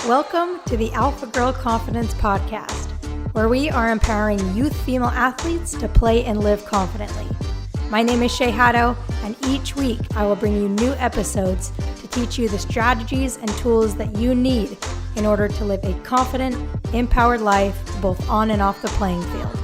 Welcome to the Alpha Girl Confidence Podcast, where we are empowering youth female athletes to play and live confidently. My name is Shay, and each week I will bring you new episodes to teach you the strategies and tools that you need in order to live a confident, empowered life both on and off the playing field.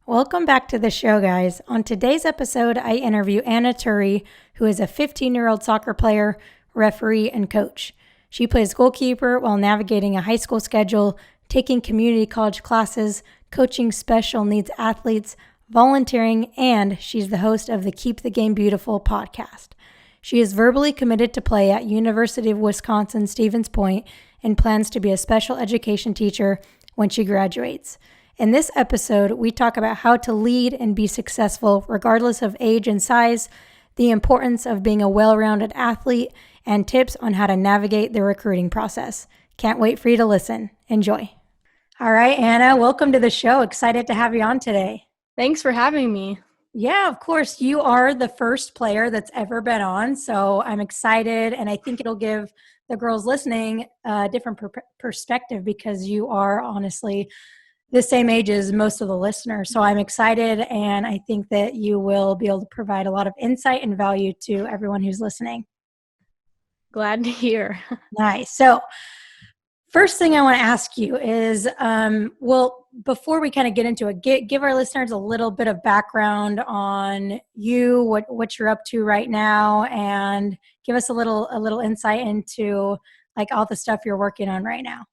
Welcome back to the show, guys. On today's episode, I interview Anna Tuuri, who is a 15-year-old soccer player, referee, and coach. She plays goalkeeper while navigating a high school schedule, taking community college classes, coaching special needs athletes, volunteering, and she's the host of the Keep the Game Beautiful podcast. She is verbally committed to play at University of Wisconsin-Stevens Point and plans to be a special education teacher when she graduates. In this episode, we talk about how to lead and be successful regardless of age and size, the importance of being a well-rounded athlete, and tips on how to navigate the recruiting process. Can't wait for you to listen. Enjoy. All right, Anna, welcome to the show. Excited to have you on today. Thanks for having me. Yeah, of course. You are the first player that's ever been on, so I'm excited, and I think it'll give the girls listening a different perspective because you are honestly the same age as most of the listeners. So I'm excited, and I think that you will be able to provide a lot of insight and value to everyone who's listening. Glad to hear. Nice. So first thing I want to ask you is, before we kind of get into it, give our listeners a little bit of background on you, what you're up to right now, and give us a little insight into like all the stuff you're working on right now.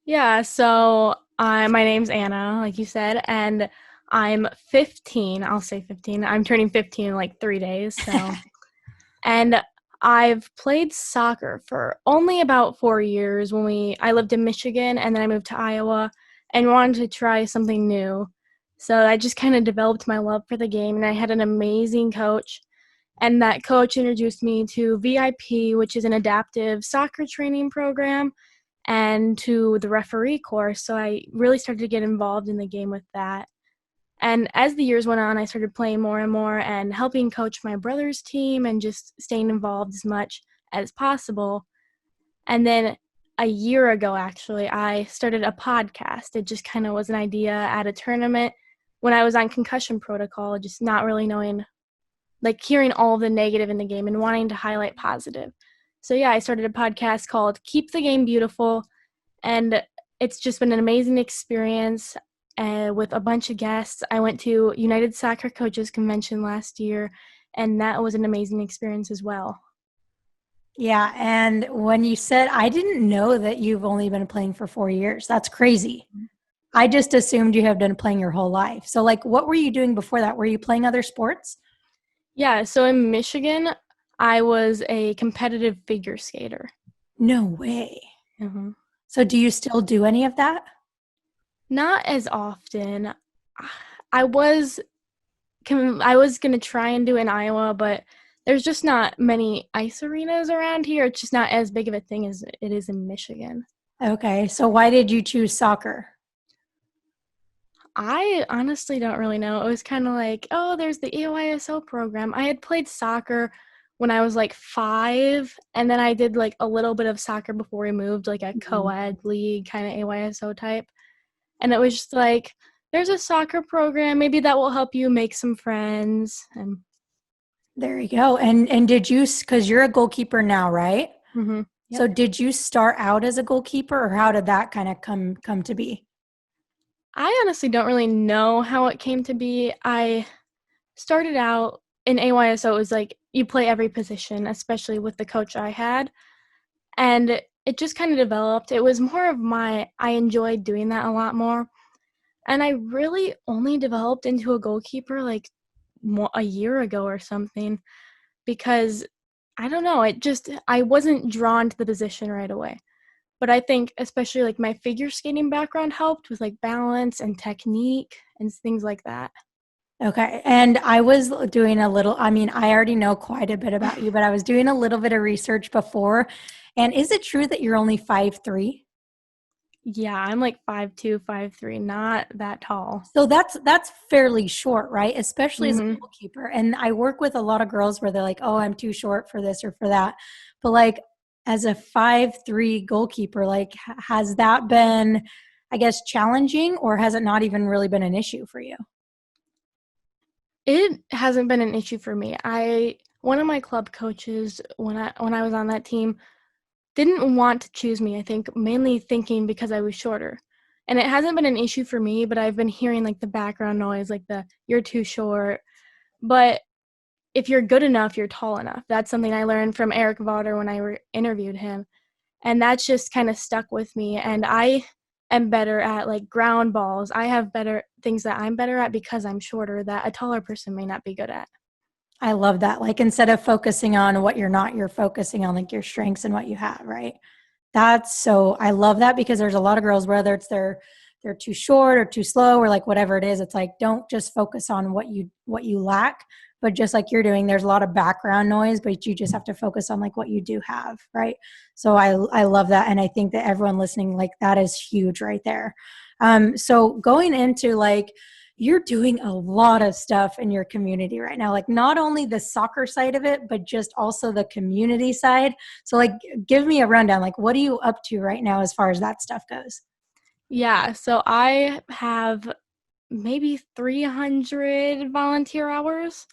Yeah, so my name's Anna, like you said, and I'm 15. I'll say 15. I'm turning 15 in like 3 days. So, and I've played soccer for only about 4 years. I lived in Michigan, and then I moved to Iowa and wanted to try something new. So I just kind of developed my love for the game, and I had an amazing coach. And that coach introduced me to VIP, which is an adaptive soccer training program, and to the referee course. So I really started to get involved in the game with that. And as the years went on, I started playing more and more and helping coach my brother's team and just staying involved as much as possible. And then a year ago, actually, I started a podcast. It just kind of was an idea at a tournament when I was on concussion protocol, just not really knowing, like hearing all of the negative in the game and wanting to highlight positive. So yeah, I started a podcast called Keep the Game Beautiful, and it's just been an amazing experience with a bunch of guests. I went to United Soccer Coaches Convention last year, and that was an amazing experience as well. Yeah, and when you said, I didn't know that you've only been playing for 4 years. That's crazy. I just assumed you have been playing your whole life. So like, what were you doing before that? Were you playing other sports? Yeah, so in Michigan, I was a competitive figure skater. No way. Mm-hmm. So do you still do any of that? Not as often. I was going to try and do it in Iowa, but there's just not many ice arenas around here. It's just not as big of a thing as it is in Michigan. Okay, so why did you choose soccer? I honestly don't really know. It was kind of like, oh, there's the AYSO program. I had played soccer when I was like 5, and then I did like a little bit of soccer before we moved, like a co-ed league kind of AYSO type. And it was just like, there's a soccer program, maybe that will help you make some friends. And there you go. And did you, because you're a goalkeeper now, right? Mm-hmm. Yep. So did you start out as a goalkeeper, or how did that kind of come to be? I honestly don't really know how it came to be. I started out in AYSO. It was like you play every position, especially with the coach I had. And it just kind of developed. It was more of I enjoyed doing that a lot more. And I really only developed into a goalkeeper like a year ago or something, because I don't know, I wasn't drawn to the position right away. But I think especially like my figure skating background helped with like balance and technique and things like that. Okay. And I was doing I already know quite a bit about you, but I was doing a little bit of research before. And is it true that you're only 5'3"? Yeah, I'm like 5'2", 5'3", not that tall. So that's fairly short, right? Especially as a goalkeeper. And I work with a lot of girls where they're like, oh, I'm too short for this or for that. But like, as a 5'3" goalkeeper, like has that been, I guess, challenging, or has it not even really been an issue for you? It hasn't been an issue for me. One of my club coaches when I was on that team didn't want to choose me, I think mainly thinking because I was shorter. And it hasn't been an issue for me, but I've been hearing like the background noise, like the you're too short. But if you're good enough, you're tall enough. That's something I learned from Eric Vauder when I interviewed him. And that's just kind of stuck with me. And I am better at like ground balls. I have better things that I'm better at because I'm shorter that a taller person may not be good at. I love that. Like instead of focusing on what you're not, you're focusing on like your strengths and what you have, right? I love that because there's a lot of girls, whether it's they're too short or too slow or like whatever it is, it's like don't just focus on what you lack, but just like you're doing, there's a lot of background noise, but you just have to focus on like what you do have, right? So I love that, and I think that everyone listening, like that is huge right there. So going into like you're doing a lot of stuff in your community right now, like not only the soccer side of it, but just also the community side. So like, give me a rundown. Like, what are you up to right now as far as that stuff goes? Yeah, so I have maybe 300 volunteer hours,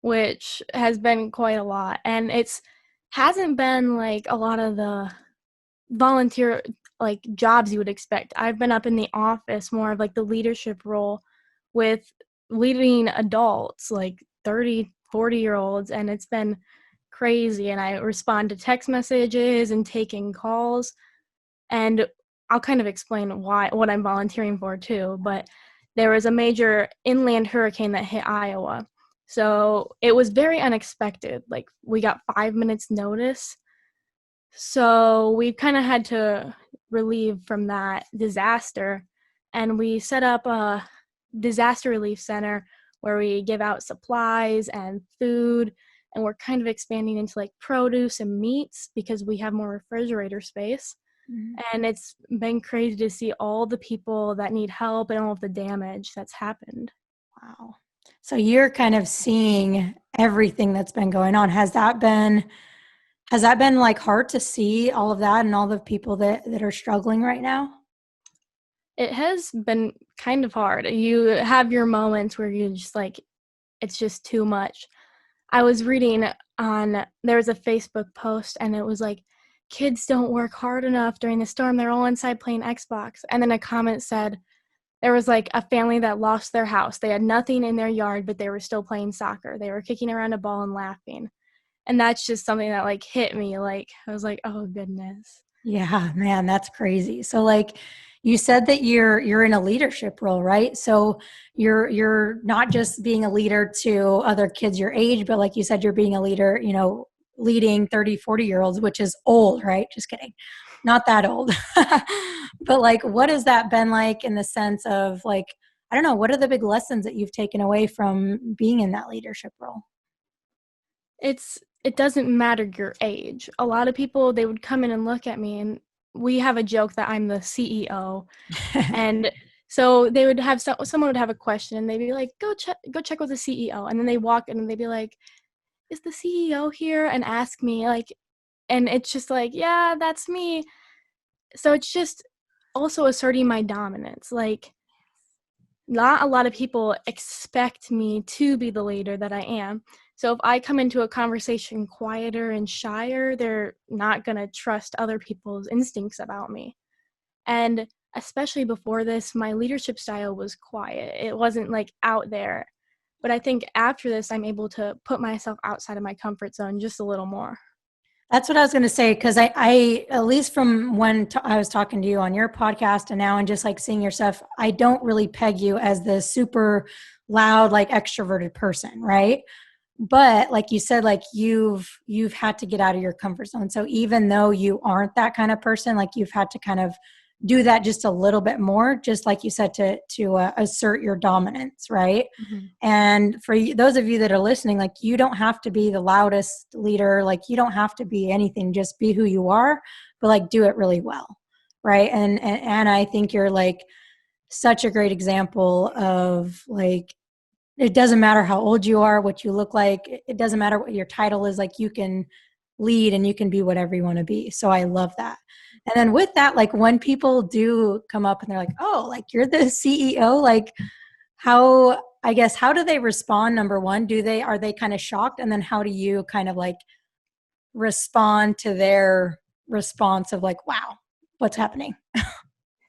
which has been quite a lot. And it's hasn't been like a lot of the volunteer like jobs you would expect. I've been up in the office more of like the leadership role with leading adults like 30, 40-year-olds, and it's been crazy. And I respond to text messages and taking calls, and I'll kind of explain what I'm volunteering for too. But there was a major inland hurricane that hit Iowa. So it was very unexpected. Like we got 5 minutes notice. So we kind of had to relieve from that disaster, and we set up a disaster relief center where we give out supplies and food, and we're kind of expanding into like produce and meats because we have more refrigerator space. Mhm. And it's been crazy to see all the people that need help and all of the damage that's happened. Wow. So you're kind of seeing everything that's been going on. Has that been like hard to see all of that and all the people that are struggling right now? It has been kind of hard. You have your moments where you just like, it's just too much. I was reading there was a Facebook post, and it was like, kids don't work hard enough during the storm. They're all inside playing Xbox. And then a comment said, there was like a family that lost their house. They had nothing in their yard, but they were still playing soccer. They were kicking around a ball and laughing. And that's just something that like hit me. Like, I was like, oh goodness. Yeah, man, that's crazy. So like you said that you're in a leadership role, right? So you're not just being a leader to other kids your age, but like you said, you're being a leader, leading 30, 40-year-olds, which is old, right? Just kidding. Not that old. But like what has that been like in the sense of like, I don't know, what are the big lessons that you've taken away from being in that leadership role? It doesn't matter your age. A lot of people, they would come in and look at me, and we have a joke that I'm the CEO. And so they would have someone would have a question, and they'd be like, go check with the CEO. And then they walk in and they'd be like, is the CEO here? And ask me like, and it's just like, yeah, that's me. So it's just also asserting my dominance. Like, not a lot of people expect me to be the leader that I am. So if I come into a conversation quieter and shyer, they're not going to trust other people's instincts about me. And especially before this, my leadership style was quiet. It wasn't like out there. But I think after this, I'm able to put myself outside of my comfort zone just a little more. That's what I was going to say, because I, at least from when I was talking to you on your podcast and now and just like seeing your stuff, I don't really peg you as the super loud, like extroverted person, right? But like you said, like you've had to get out of your comfort zone. So even though you aren't that kind of person, like you've had to kind of do that just a little bit more, just like you said, to assert your dominance, right? Mm-hmm. And for those of you that are listening, like you don't have to be the loudest leader, like you don't have to be anything, just be who you are, but like do it really well, right? And I think you're like such a great example of like it doesn't matter how old you are, what you look like, it doesn't matter what your title is, like you can lead and you can be whatever you want to be. So I love that. And then with that, like when people do come up and they're like, oh, like you're the CEO, like how do they respond? Number one, are they kind of shocked? And then how do you kind of like respond to their response of like, wow, what's happening?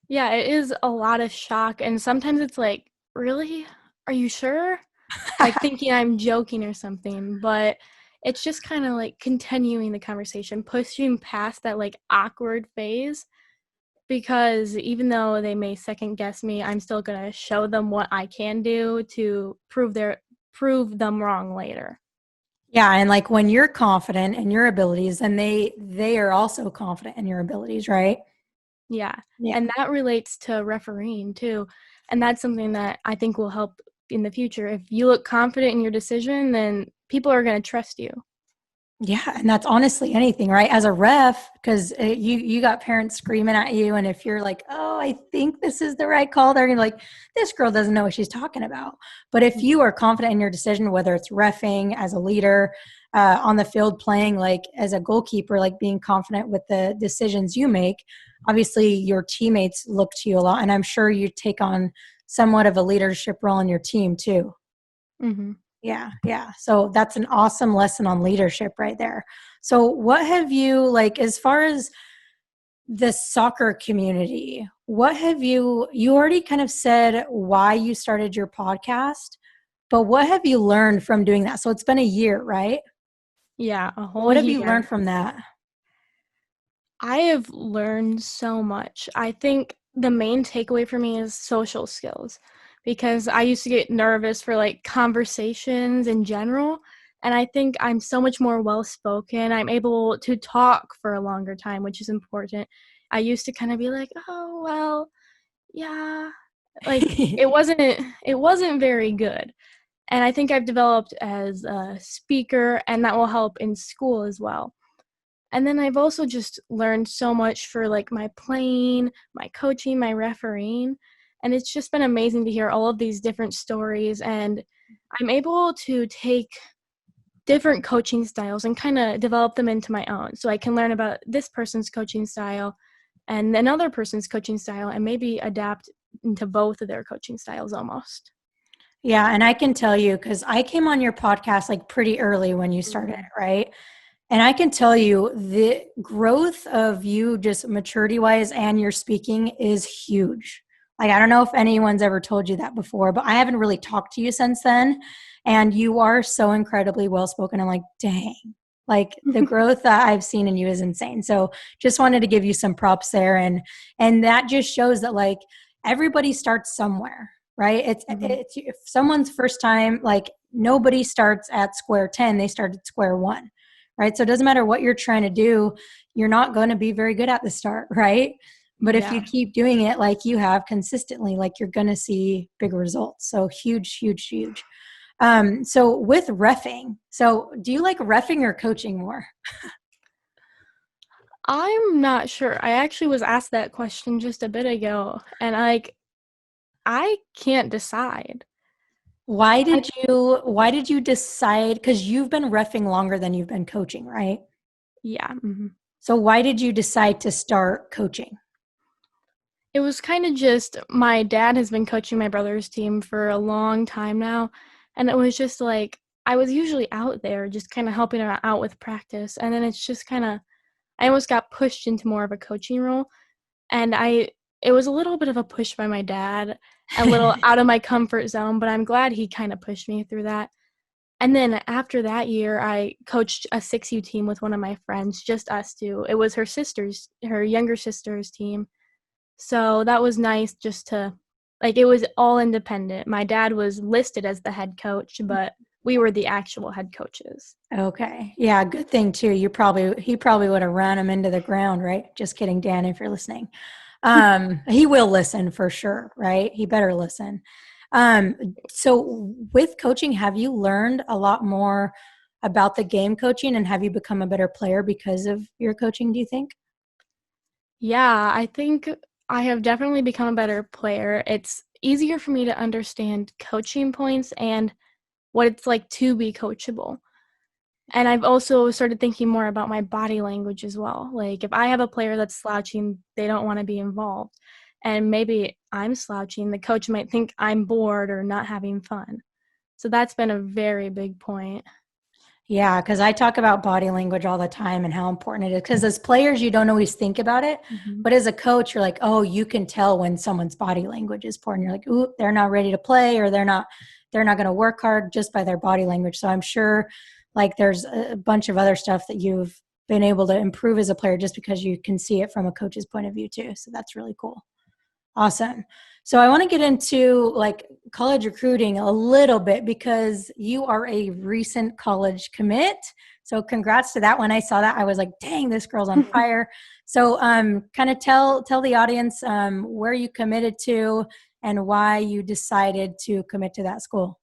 Yeah, it is a lot of shock. And sometimes it's like, really? Are you sure? Like thinking I'm joking or something. But it's just kind of like continuing the conversation, pushing past that like awkward phase. Because even though they may second guess me, I'm still going to show them what I can do to prove them wrong later. Yeah, and like when you're confident in your abilities, then they are also confident in your abilities, right? Yeah. Yeah. And that relates to refereeing too. And that's something that I think will help in the future. If you look confident in your decision, then people are going to trust you. Yeah, and that's honestly anything, right? As a ref, because you got parents screaming at you, and if you're like, "Oh, I think this is the right call," they're gonna be like, "This girl doesn't know what she's talking about." But if you are confident in your decision, whether it's refing as a leader, on the field playing, like as a goalkeeper, like being confident with the decisions you make, obviously your teammates look to you a lot, and I'm sure you take on somewhat of a leadership role in your team too. Mm-hmm. Yeah, yeah. So that's an awesome lesson on leadership right there. So what have you like as far as the soccer community, what have you already kind of said why you started your podcast, but what have you learned from doing that? So it's been a year, right? Yeah, a whole What have you learned year. from that? I have learned so much. I think the main takeaway for me is social skills because I used to get nervous for like conversations in general. And I think I'm so much more well spoken. I'm able to talk for a longer time, which is important. I used to kind of be like, oh, well, yeah. Like it wasn't very good. And I think I've developed as a speaker, and that will help in school as well. And then I've also just learned so much for like my playing, my coaching, my refereeing. And it's just been amazing to hear all of these different stories. And I'm able to take different coaching styles and kind of develop them into my own. So I can learn about this person's coaching style and another person's coaching style and maybe adapt into both of their coaching styles almost. Yeah, and I can tell you because I came on your podcast like pretty early when you started it, Mhm. right? And I can tell you the growth of you just maturity wise and your speaking is huge. Like, I don't know if anyone's ever told you that before, but I haven't really talked to you since then. And you are so incredibly well spoken. I'm like, dang, like the growth that I've seen in you is insane. So just wanted to give you some props there. And that just shows that like everybody starts somewhere, right? Mhm. It's if someone's first time, like nobody starts at square 10, they start at square one, right? So it doesn't matter what you're trying to do, you're not going to be very good at the start, right? But if you Yeah. keep doing it like you have consistently, like you're going to see big results. So huge, huge, huge. So with reffing, so do you like reffing or coaching more? I'm not sure. I actually was asked that question just a bit ago, and I can't decide. I Why did you decide? Because you've been reffing longer than you've been coaching, right? Yeah. Mhm. So why did you decide to start coaching? It was kind of just my dad has been coaching my brother's team for a long time now, and it was just like I was usually out there just kind of helping him out with practice, and then it's just kind of I almost got pushed into more of a coaching role, and it was a little bit of a push by my dad, a little out of my comfort zone, but I'm glad he kind of pushed me through that. And then after that year, I coached a 6U team with one of my friends, just us two. It was her younger sister's team. So that was nice just to, like, it was all independent. My dad was listed as the head coach, but we were the actual head coaches. Okay. Yeah, good thing too. He probably would have run him into the ground, right? Just kidding, Dan, if you're listening. He will listen for sure, right? He better listen. So with coaching, have you learned a lot more about the game coaching and have you become a better player because of your coaching, do you think? Yeah, I think I have definitely become a better player. It's easier for me to understand coaching points and what it's like to be coachable. And I've also started thinking more about my body language as well. Like if I have a player that's slouching, they don't want to be involved. And maybe I'm slouching, the coach might think I'm bored or not having fun. So that's been a very big point. Yeah, because I talk about body language all the time and how important it is. Because as players, you don't always think about it. Mhm. But as a coach, you're like, oh, you can tell when someone's body language is poor. And you're like, ooh, they're not ready to play, or they're not going to work hard just by their body language. So I'm sure like there's a bunch of other stuff that you've been able to improve as a player just because you can see it from a coach's point of view too. So that's really cool. Awesome. So I want to get into like college recruiting a little bit because you are a recent college commit. So congrats to that. When I saw that, I was like, dang, this girl's on fire. So kind of tell the audience where you committed to and why you decided to commit to that school.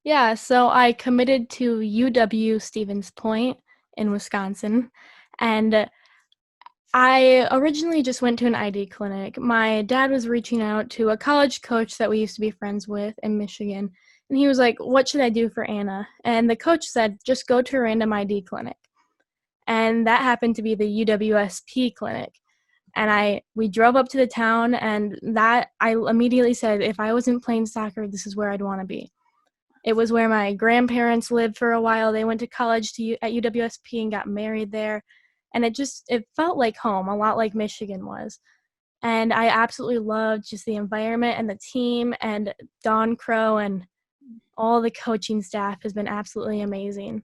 Yeah, so I committed to UW Stevens Point in Wisconsin. And I originally just went to an ID clinic. My dad was reaching out to a college coach that we used to be friends with in Michigan. And he was like, what should I do for Anna? And the coach said, just go to a random ID clinic. And that happened to be the UWSP clinic. And we drove up to the town, and that I immediately said, if I wasn't playing soccer, this is where I'd want to be. It was where my grandparents lived for a while. They went to college at UWSP and got married there. And it felt like home, a lot like Michigan was. And I absolutely loved just the environment and the team, and Don Crow and all the coaching staff has been absolutely amazing.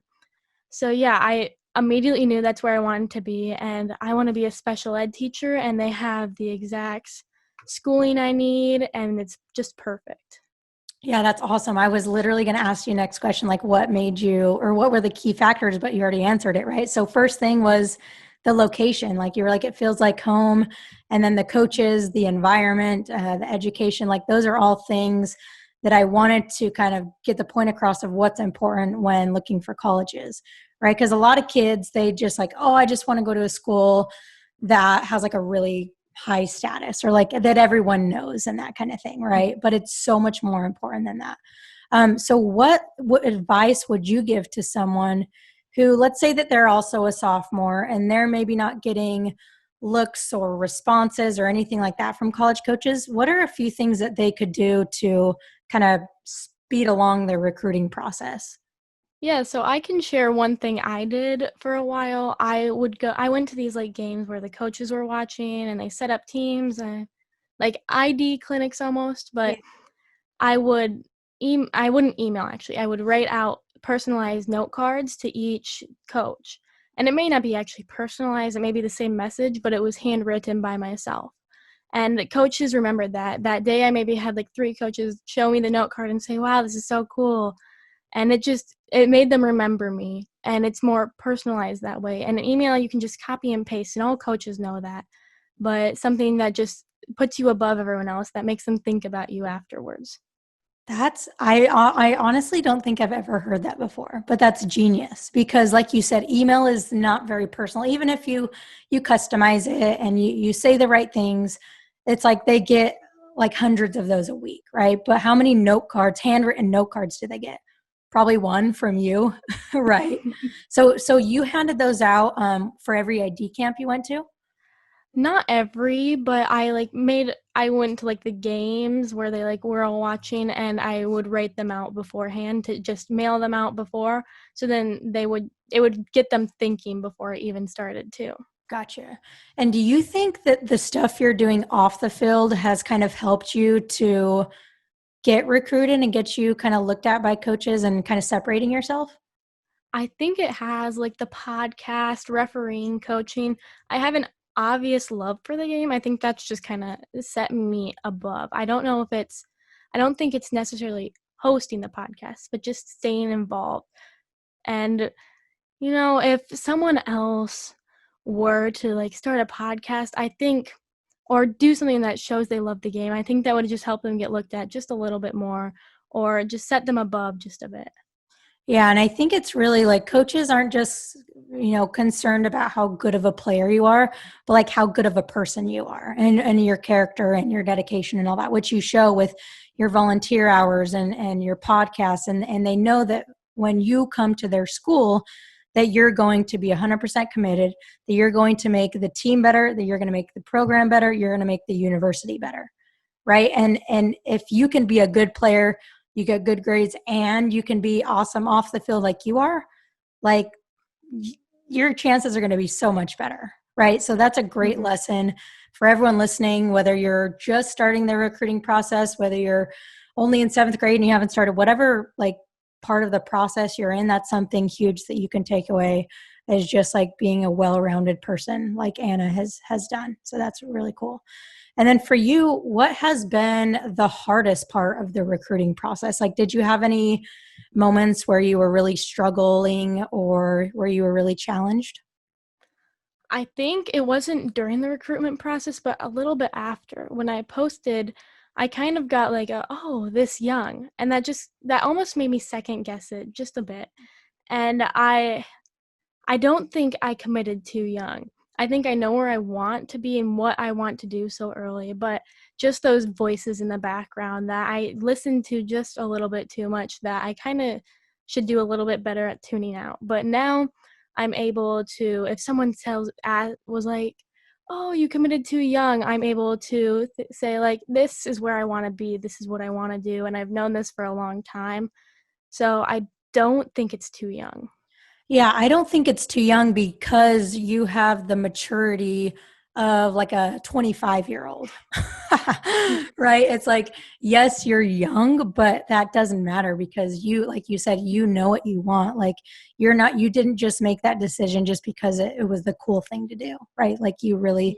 So yeah, I immediately knew that's where I wanted to be, and I want to be a special ed teacher, and they have the exact schooling I need, and it's just perfect. Yeah, that's awesome. I was literally going to ask you next question, like what made you, or what were the key factors, but you already answered it, right? So first thing was the location. Like you were like, it feels like home. And then the coaches, the environment, the education, like those are all things that I wanted to kind of get the point across of what's important when looking for colleges, right? Because a lot of kids, they just like, oh, I just want to go to a school that has like a really high status or like that everyone knows and that kind of thing, right? But it's so much more important than that. So what advice would you give to someone who, let's say that they're also a sophomore and they're maybe not getting looks or responses or anything like that from college coaches? What are a few things that they could do to kind of speed along their recruiting process? Yeah, so I can share one thing I did for a while. I went to these like games where the coaches were watching and they set up teams and like ID clinics almost, Yeah. but I would I wouldn't email actually. I would write out personalized note cards to each coach. And it may not be actually personalized, it may be the same message, but it was handwritten by myself. And the coaches remembered that. That day I maybe had like 3 coaches show me the note card and say, "Wow, this is so cool." And it made them remember me, and it's more personalized that way. And an email you can just copy and paste, and all coaches know that. But something that just puts you above everyone else, that makes them think about you afterwards. I honestly don't think I've ever heard that before, but that's genius because like you said, email is not very personal. Even if you customize it and you say the right things, it's like they get like hundreds of those a week, right? But how many note cards, handwritten note cards do they get? Probably one from you, right? So you handed those out for every ID camp you went to? Not every, but I went to like the games where they like were all watching, and I would write them out beforehand to just mail them out before. So then it would get them thinking before it even started too. Gotcha. And do you think that the stuff you're doing off the field has kind of helped you to get recruited and get you kind of looked at by coaches and kind of separating yourself? I think it has like the podcast, refereeing, coaching. I have an obvious love for the game. I think that's just kind of set me above. I don't think it's necessarily hosting the podcast, but just staying involved. And, if someone else were to like start a podcast, I think, or do something that shows they love the game, I think that would just help them get looked at just a little bit more or just set them above just a bit. Yeah, and I think it's really like coaches aren't just, concerned about how good of a player you are, but like how good of a person you are and your character and your dedication and all that, which you show with your volunteer hours and your podcasts. And they know that when you come to their school that you're going to be 100% committed, that you're going to make the team better, that you're going to make the program better, you're going to make the university better, right? And if you can be a good player, you get good grades, and you can be awesome off the field like you are, like your chances are going to be so much better, right? So that's a great lesson for everyone listening, whether you're just starting the recruiting process, whether you're only in 7th grade and you haven't started, whatever like part of the process you're in, that's something huge that you can take away as just like being a well-rounded person like Anna has done. So that's really cool. And then for you, what has been the hardest part of the recruiting process? Like, did you have any moments where you were really struggling or where you were really challenged? I think it wasn't during the recruitment process, but a little bit after. When I posted, I kind of got like oh, this young. And that almost made me second guess it just a bit. And I don't think I committed too young. I think I know where I want to be and what I want to do so early, but just those voices in the background that I listened to just a little bit too much, that I kind of should do a little bit better at tuning out. But now I'm able to, if someone was like, oh, you committed too young, I'm able to say like, this is where I want to be, this is what I want to do, and I've known this for a long time. So I don't think it's too young. Yeah, I don't think it's too young because you have the maturity of like a 25-year-old, right? It's like, yes, you're young, but that doesn't matter because you, like you said, you know what you want. Like you didn't just make that decision just because it was the cool thing to do, right? Like you really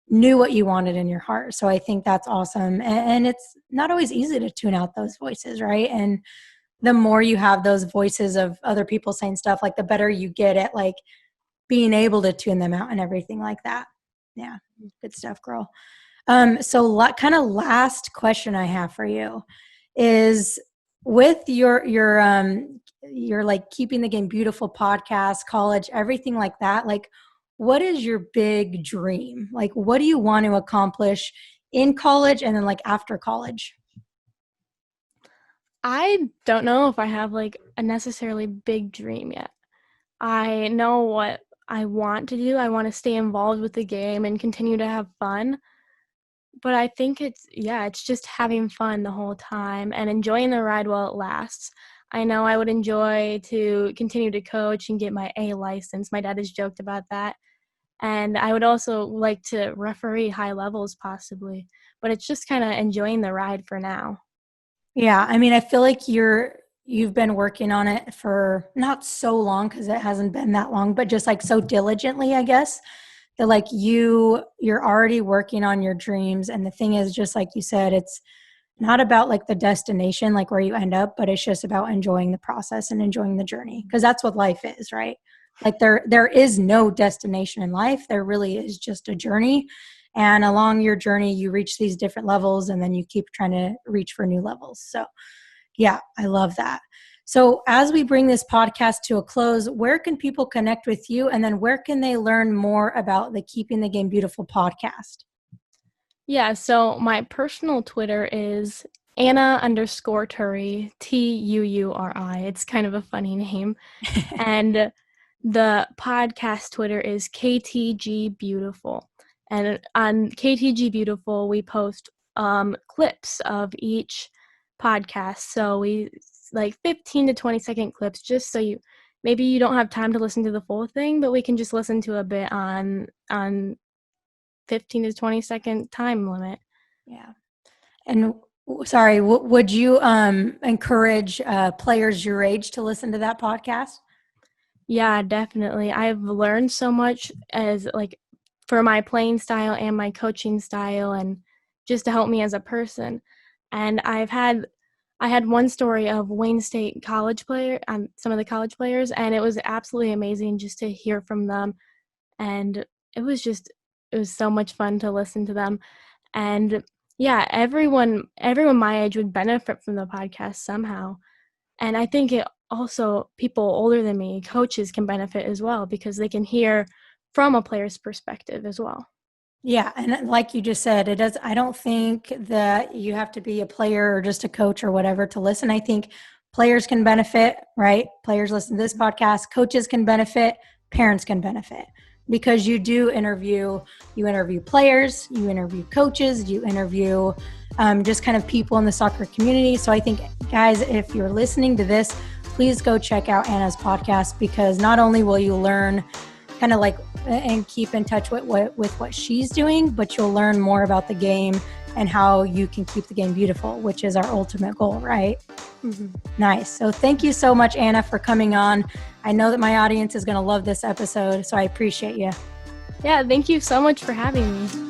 knew what you wanted in your heart. So I think that's awesome. And it's not always easy to tune out those voices, right? And the more you have those voices of other people saying stuff, like the better you get at like being able to tune them out and everything like that. Yeah, good stuff, girl. So kind of last question I have for you is with your like keeping the game beautiful podcast, college, everything like that. Like, what is your big dream? Like, what do you want to accomplish in college and then like after college? I don't know if I have like a necessarily big dream yet. I know what I want to do. I want to stay involved with the game and continue to have fun. But I think it's just having fun the whole time and enjoying the ride while it lasts. I know I would enjoy to continue to coach and get my A license. My dad has joked about that. And I would also like to referee high levels possibly. But it's just kind of enjoying the ride for now. Yeah, I mean, I feel like you've been working on it for not so long because it hasn't been that long, but just like so diligently, I guess, that like you're already working on your dreams. And the thing is, just like you said, it's not about like the destination, like where you end up, but it's just about enjoying the process and enjoying the journey because that's what life is, right? Like there is no destination in life. There really is just a journey. And along your journey, you reach these different levels and then you keep trying to reach for new levels. So yeah, I love that. So as we bring this podcast to a close, where can people connect with you? And then where can they learn more about the Keeping the Game Beautiful podcast? Yeah, so my personal Twitter is Anna_Tuuri, Tuuri. It's kind of a funny name. And the podcast Twitter is KTG Beautiful. And on KTG Beautiful, we post clips of each podcast. So we like 15 to 20-second clips, just so maybe you don't have time to listen to the full thing, but we can just listen to a bit on 15 to 20-second time limit. Yeah. And sorry, would you encourage players your age to listen to that podcast? Yeah, definitely. I've learned so much as like for my playing style and my coaching style and just to help me as a person. And I had one story of Wayne State college player some of the college players, and it was absolutely amazing just to hear from them. And it was so much fun to listen to them. And yeah, everyone my age would benefit from the podcast somehow. And I think it also people older than me, coaches, can benefit as well because they can hear from a player's perspective as well. Yeah, and like you just said, I don't think that you have to be a player or just a coach or whatever to listen. I think Players can benefit, right? Players listen to this podcast. Coaches can benefit. Parents can benefit because you interview players, you interview coaches, you interview just kind of people in the soccer community. So I think, guys, if you're listening to this, please go check out Anna's podcast because not only will you learn kind of like and keep in touch with what she's doing, but you'll learn more about the game and how you can keep the game beautiful, which is our ultimate goal, right? Mm-hmm. Nice. So thank you so much, Anna, for coming on. I know that my audience is going to love this episode, so I appreciate you. Yeah, thank you so much for having me.